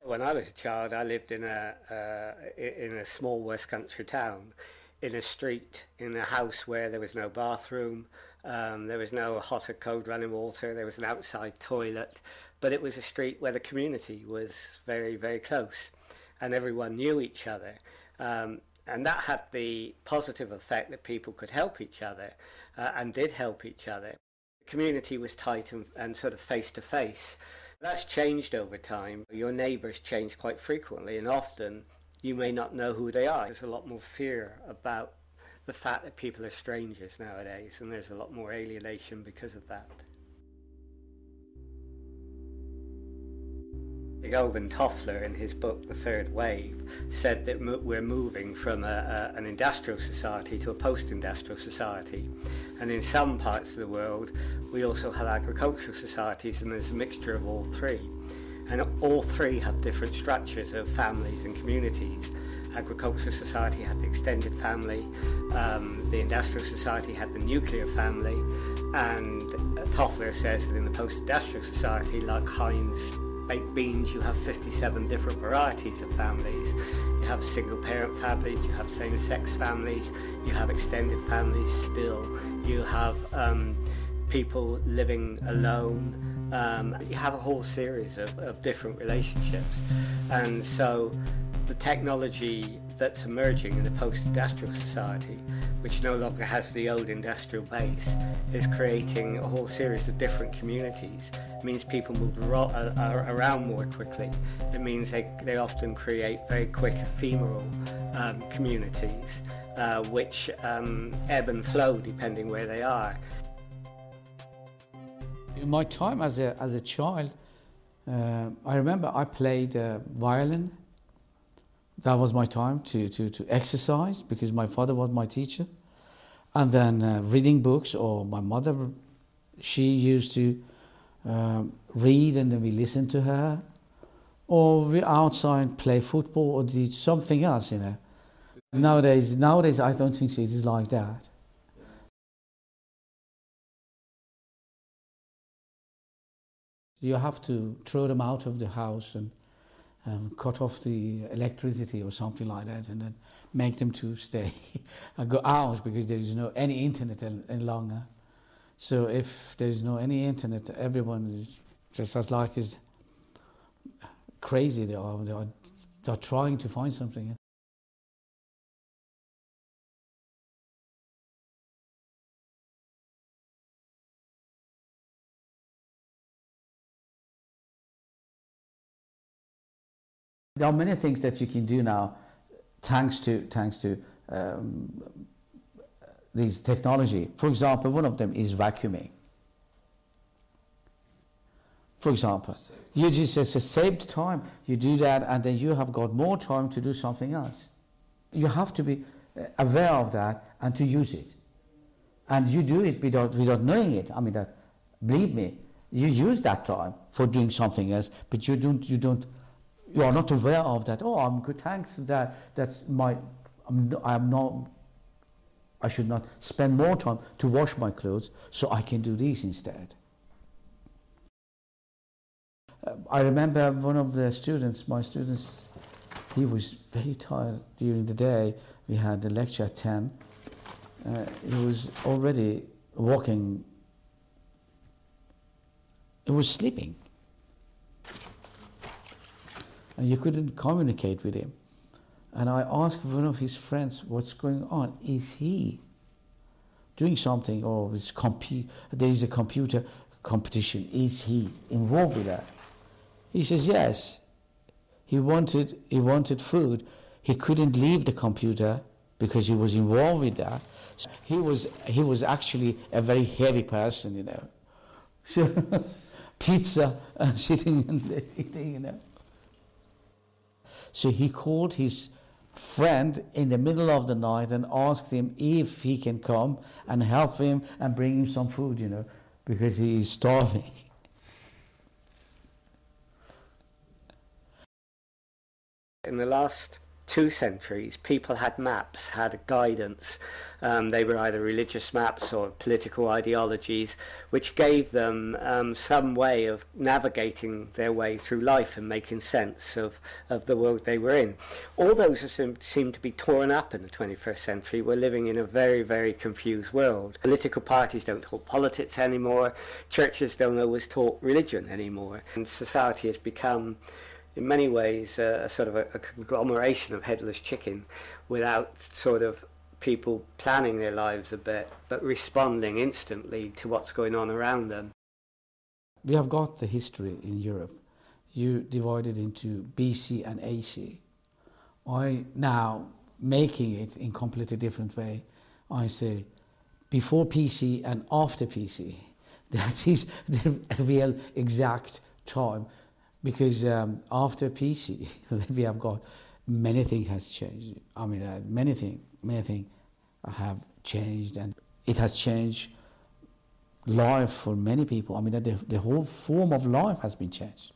When I was a child, I lived in a small West Country town, in a street, in a house where there was no bathroom, there was no hot or cold running water, there was an outside toilet, but it was a street where the community was very, very close, and everyone knew each other. And that had the positive effect that people could help each other, and did help each other. The community was tight and sort of face to face. That's changed over time. Your neighbours change quite frequently, and often you may not know who they are. There's a lot more fear about the fact that people are strangers nowadays, and there's a lot more alienation because of that. Alvin Toffler, in his book The Third Wave, said that we're moving from an industrial society to a post-industrial society, and in some parts of the world we also have agricultural societies, and there's a mixture of all three, and all three have different structures of families and communities. Agricultural society had the extended family, the industrial society had the nuclear family, and Toffler says that in the post-industrial society, like Heinz baked beans, you have 57 different varieties of families. You have single-parent families, you have same-sex families, you have extended families still, you have people living alone, you have a whole series of different relationships. And so the technology that's emerging in the post-industrial society, which no longer has the old industrial base, is creating a whole series of different communities. It means people move around more quickly. It means they often create very quick ephemeral communities, which ebb and flow depending where they are. In my time as a child, I remember I played violin. That was my time to exercise, because my father was my teacher. And then reading books, or my mother, she used to read and then we listened to her. Or we outside play football or did something else, you know. Nowadays I don't think it is like that. You have to throw them out of the house and cut off the electricity or something like that, and then make them to stay and go out, because there is no any internet any longer. So if there is no any internet, everyone is just as like is crazy. They are trying to find something. There are many things that you can do now, thanks to this technology. For example, one of them is vacuuming. For example, you just saved time. You do that, and then you have got more time to do something else. You have to be aware of that and to use it, and you do it without knowing it. I mean, that, believe me, you use that time for doing something else, but you are not aware of that. Oh, I'm good. Thanks to that. I should not spend more time to wash my clothes, so I can do this instead. I remember one of my students, he was very tired during the day. We had the lecture at 10. He was already walking. He was sleeping. and you couldn't communicate with him. And I asked one of his friends, what's going on? Is he doing something, or there is a computer competition? Is he involved with that? He says yes. He wanted food. He couldn't leave the computer because he was involved with that. So he was actually a very heavy person, you know. So pizza and sitting and eating, you know. So he called his friend in the middle of the night and asked him if he can come and help him and bring him some food, you know, because he is starving. In the last 2 centuries, people had maps, had guidance. They were either religious maps or political ideologies, which gave them some way of navigating their way through life and making sense of the world they were in. All those seem to be torn up in the 21st century. We're living in a very, very confused world. Political parties don't talk politics anymore. Churches don't always talk religion anymore. And society has become, in many ways, a sort of a conglomeration of headless chicken, without sort of people planning their lives a bit, but responding instantly to what's going on around them. We have got the history in Europe. You divide it into BC and AC. I now, making it in completely different way, I say before PC and after PC. That is the real exact time. Because after PC, we have got many things has changed. I mean, many things have changed, and it has changed life for many people. I mean, the whole form of life has been changed.